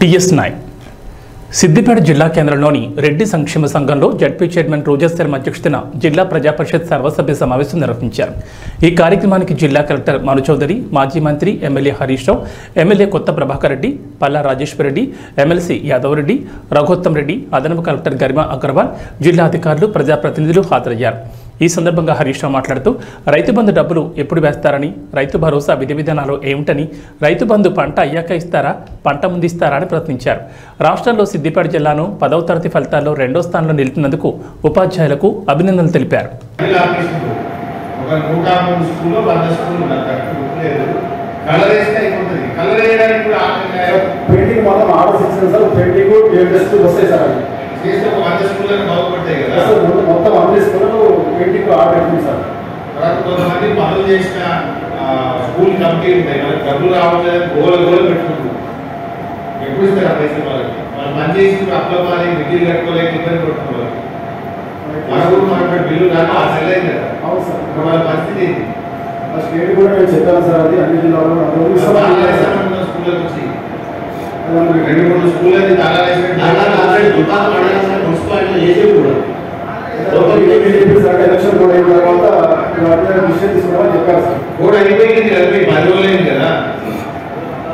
TS Naik Siddipet జిల్లా కేంద్రంలోని రెడ్డి సంక్షేమ సంఘంలో జడ్పీ చైర్మన్ రోజా శర్మ అధ్యక్షతన జిల్లా ప్రజాపరిషత్ సర్వసభ్య సమావేశం నిర్వహించారు. ఈ కార్యక్రమానికి జిల్లా కలెక్టర్ మను చౌదరి, మాజీ మంత్రి ఎమ్మెల్యే హరీష్ రావు, ఎమ్మెల్యే కొత్త ప్రభాకర్ రెడ్డి, పల్లా రాజేశ్వర్ రెడ్డి, ఎమ్మెల్సీ యాదవ్ రెడ్డి, రఘోత్తమ్ రెడ్డి, అదనపు కలెక్టర్ గరిమా అగర్వాల్, జిల్లా అధికారులు, ప్రజాప్రతినిధులు హాజరయ్యారు. ఈ సందర్భంగా హరీష్ రావు మాట్లాడుతూ రైతు బంధు డబ్బులు ఎప్పుడు వేస్తారని, రైతు భరోసా విధి విధానాలు ఏమిటని, రైతు బంధు పంట అయ్యాక ఇస్తారా, పంట ముందు ఇస్తారా అని ప్రశ్నించారు. రాష్ట్రంలో సిద్దిపేట జిల్లాను 10వ తరగతి ఫలితాల్లో 2వ స్థానంలో నిలిపినందుకు ఉపాధ్యాయులకు అభినందనలు తెలిపారు. మొత్తం అన్ని స్కూళ్ళు పెయింటింగ్ ఆర్డర్ అవుతుంది సార్. కొంతమంది పనులు చేసిన స్కూల్ కమిటీ ఉంటాయి, మనకి డబ్బులు రావట్లేదు, గోల పెట్టుకుంటారు. ఎప్పుడు ఇస్తారు ఆ పైసలు వాళ్ళకి? వాళ్ళు పని చేసి అప్లపాలి, మిగిలి కట్టుకోలేక ఇబ్బంది పడుతున్నారు. మనకు బిల్లు కానీ ఆ సెల్ అయింది కదా. అవును సార్. ఇప్పుడు వాళ్ళ పరిస్థితి ఏంటి? స్టేట్ కూడా నేను చెప్పాను సార్, అది అన్ని జిల్లాలో స్కూళ్ళకి వచ్చి 2-3 స్కూల్ అది మున్సిపాలిటీ ఏసీ కూడా ఎలక్షన్ కూడా అయిన తర్వాత విషయం తీసుకోవడం చెప్పారు సార్. కూడా అయిపోయింది కదా, 10 రోజులు అయింది కదా.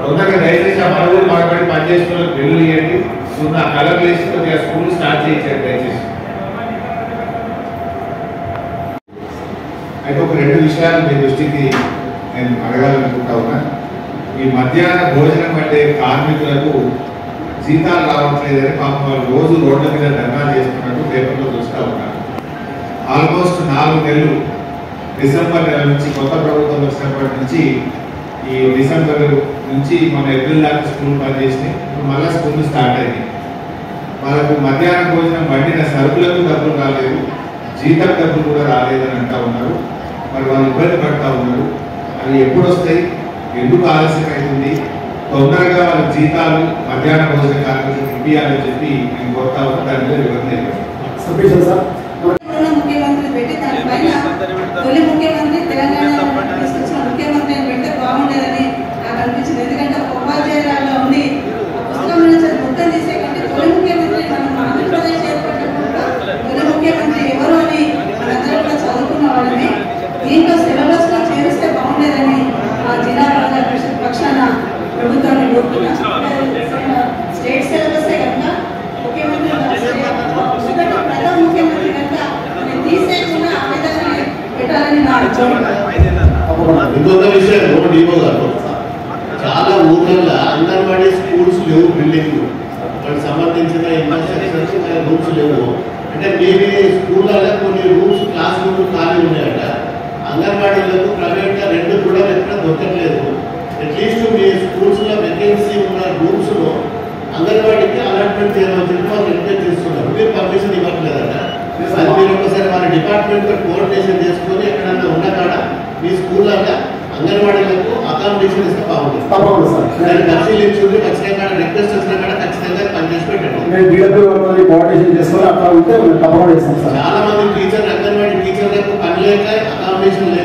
తొందరగా దయచేసి ఆ 10 రోజులు మాట్లాడి పని చేసుకున్న బిల్లు ఇవ్వండి, ఆ కలర్లు వేసి కొద్దిగా స్కూల్ స్టార్ట్ చేయించారు దయచేసి. అయితే ఒక 2 విషయాలు మీ దృష్టికి నేను అడగాలనుకుంటా ఉన్నా. ఈ మధ్యాహ్న భోజనం అంటే కార్మికులకు జీతాలు రావట్లేదని పాపం వాళ్ళు రోజు రోడ్ల మీద ధర్నాలు చేస్తున్నట్టు పేపర్లో చూస్తూ ఉన్నారు. ఆల్మోస్ట్ 4 నెలలు, డిసెంబర్ నెల నుంచి కొత్త ప్రభుత్వం వచ్చినప్పటి నుంచి ఈ డిసెంబర్ నుంచి మన ఏప్రిల్ దాకా స్కూల్ పనిచేసినాయి. ఇప్పుడు మళ్ళీ స్కూల్ స్టార్ట్ అయింది. వాళ్ళకు మధ్యాహ్న భోజనం వండిన సరుకులకు డబ్బులు రాలేదు, జీతం డబ్బులు కూడా రాలేదని అంటూ ఉన్నారు. మరి వాళ్ళు ఇబ్బంది పడుతూ ఉన్నారు. అవి ఎప్పుడు వస్తాయి, ఎందుకు ఆలస్యం అవుతుంది, తొందరగా వాళ్ళ జీతాలు మధ్యాహ్న భోజన కార్మికులకు ఇప్పియాలని చెప్పి నేను కోరుతా ఉన్నా. దాని మీద వివరణ ముఖ్యమంత్రి పెట్టి దానిపైన తొలి ముఖ్యమంత్రి తెలంగాణ తీసుకొచ్చిన ముఖ్యమంత్రి అని పెడితే బాగుండేదని నాకు అనిపించింది. ఎందుకంటే ఒక ఉపాధ్యాయురాల్లో ఉండి పుస్తకం నుంచి మొత్తం తీసే కంటే తొలి ముఖ్యమంత్రి మనం ఆంధ్రప్రదేశ్ ఏర్పడినప్పుడు తొలి ముఖ్యమంత్రి ఎవరు అని మనందరూ కూడా చదువుకున్న వాళ్ళని దీంట్లో సిలబస్ లో చేరిస్తే బాగుండేదని ఆ జిల్లా ప్రజాపరిషత్ పక్షాన ప్రభుత్వాన్ని కోరుతున్నా. స్టేట్ సిలబసే కనుక ముఖ్యమంత్రి ప్రథమ ముఖ్యమంత్రి కనుక తీసేకుండా ఆ విధంగా పెట్టాలని నా ఇంకొక విషయం, డిపో గారు చాలా ఊర్లలో అంగన్వాడీ స్కూల్స్ లేవు, బిల్డింగ్ వాటికి సంబంధించిన ఇన్ఫ్రాస్ట్రక్చర్స్ రూమ్స్ లేవు. అంటే మేబీ స్కూళ్ళలో కొన్ని రూమ్స్, క్లాస్ రూమ్లు ఖాళీ ఉన్నాయట. అంగన్వాడీలకు ప్రైవేట్గా 2 కూడా ఎక్కడ దొరకట్లేదు. అట్లీస్ట్ మీ స్కూల్స్లో వేకెన్సీ ఉన్న రూమ్స్లో అంగన్వాడీకి అలాట్మెంట్ చేయవలసింది వాళ్ళు రిక్వెస్ట్ చేస్తున్నారు. మీరు పర్మిషన్ ఇవ్వట్లేదట. అది మీరు ఒకసారి వాళ్ళ డిపార్ట్మెంట్తో కోఆర్డినేషన్ చేసుకొని ఎక్కడన్నా ఉన్న కాడ మీ స్కూళ్ళల్లో అంగన్వాడీలకు అకామిడేషన్ ఇస్తే బాగుంటుంది. దాన్ని పరిశీలించుకుని ఖచ్చితంగా రిక్వెస్ట్ వచ్చిన కాడ ఖచ్చితంగా పనిచేసి పెట్టండి. చాలా మంది టీచర్లు, అంగన్వాడీ టీచర్లకు పని లేక అకామిడేషన్ లేక